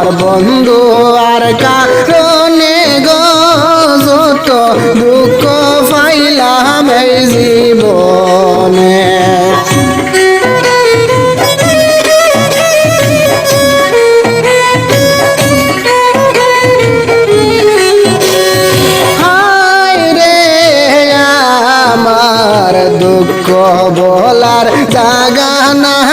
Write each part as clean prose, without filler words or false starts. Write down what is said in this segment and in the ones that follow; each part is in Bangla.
আমার বন্ধু আর কারণে গো যত দুঃখ পাইলাম এই জীবনে। দুঃখ বলার জায়গা নাই,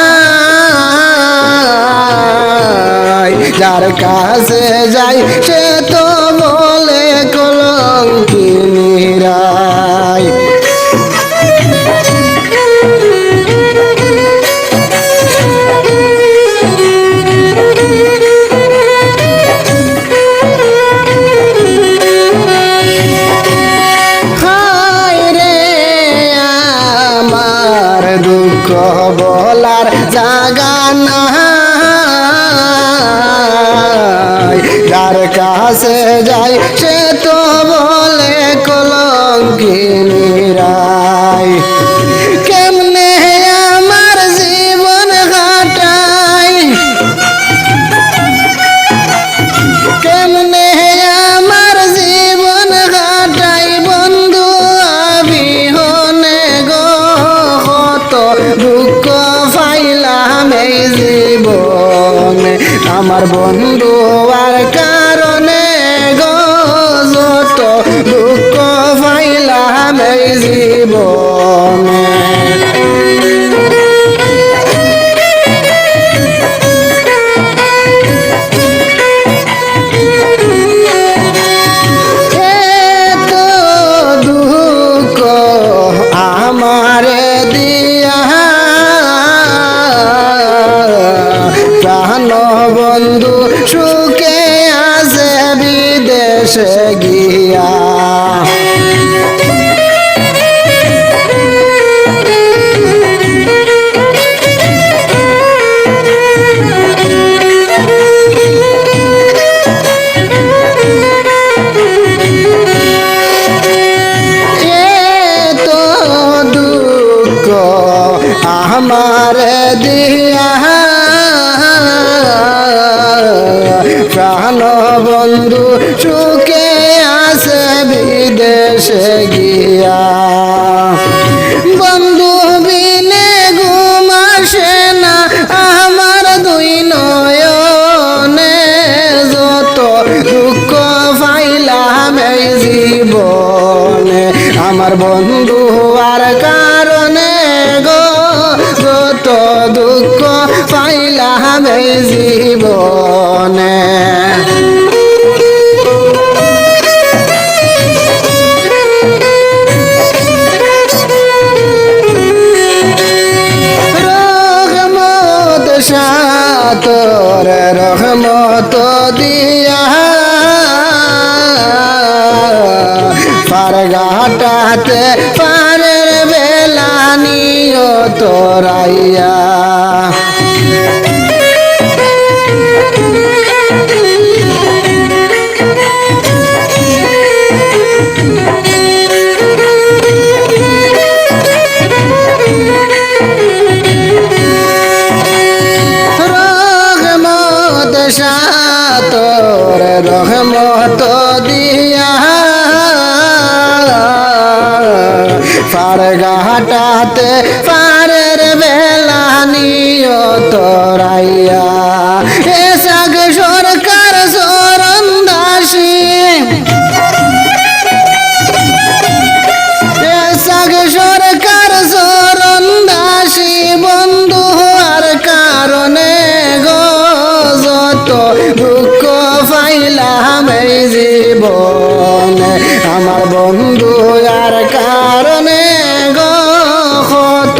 যার কাছে যাই সে তো বলে কলঙ্কিনীরাই। দুঃখ বলার জায়গা নাই, যার কাছে যাই সে তো বলে কলঙ্কিনীরাই। কেমনে আমার জীবন কাটাই, কেমনে আমার জীবন কাটাই বন্ধু আবিহনে গো কত দুঃখ পাইলাম এই জীবনে। আমার বন্ধু আর কারণে গো যত দুঃখ পাইলাম এই জীবনে। আমারে দিয়া প্রাণ বন্ধু সুখে আছে বিদেশে গিয়া। আমারে দিয়া প্রাণ বন্ধু সুখে আছে বিদেশে গিয়া। বন্ধু বিনে ঘুম আসে না আমার দুই নয়নে, যত দুঃখ পাইলাম এই জীবনে। আমার বন্ধু আর কারণে গো যত দুঃখ পাইলাম এই জীবনে। রহমত সাতর রহমত দিয়া পার ঘাটাতে পারের বেলা নিও তোরাইয়া। রহমত সাতর রহমত দিয়া পার ঘাটাতে পারের বেলা নিও তোরাইয়া। এ সাগ সরকার চরণ দাসী, এ সাগ সরকার চরণ দাসী বন্ধু আর কারণে গো যত দুঃখ পাইলাম এই জীবনে। আমার বন্ধু আর কারণে গো কত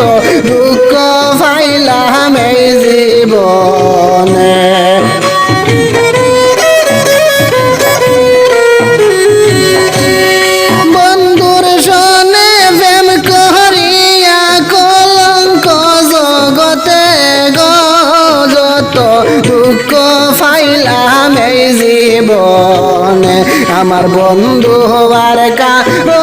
দুঃখ পাইলাম এই জীবনে। বন্ধুর সনে প্রেম করিয়া কলঙ্ক জগতে গো যত দুঃখ পাইলাম এই জীবনে। আমার বন্ধু আর কারণে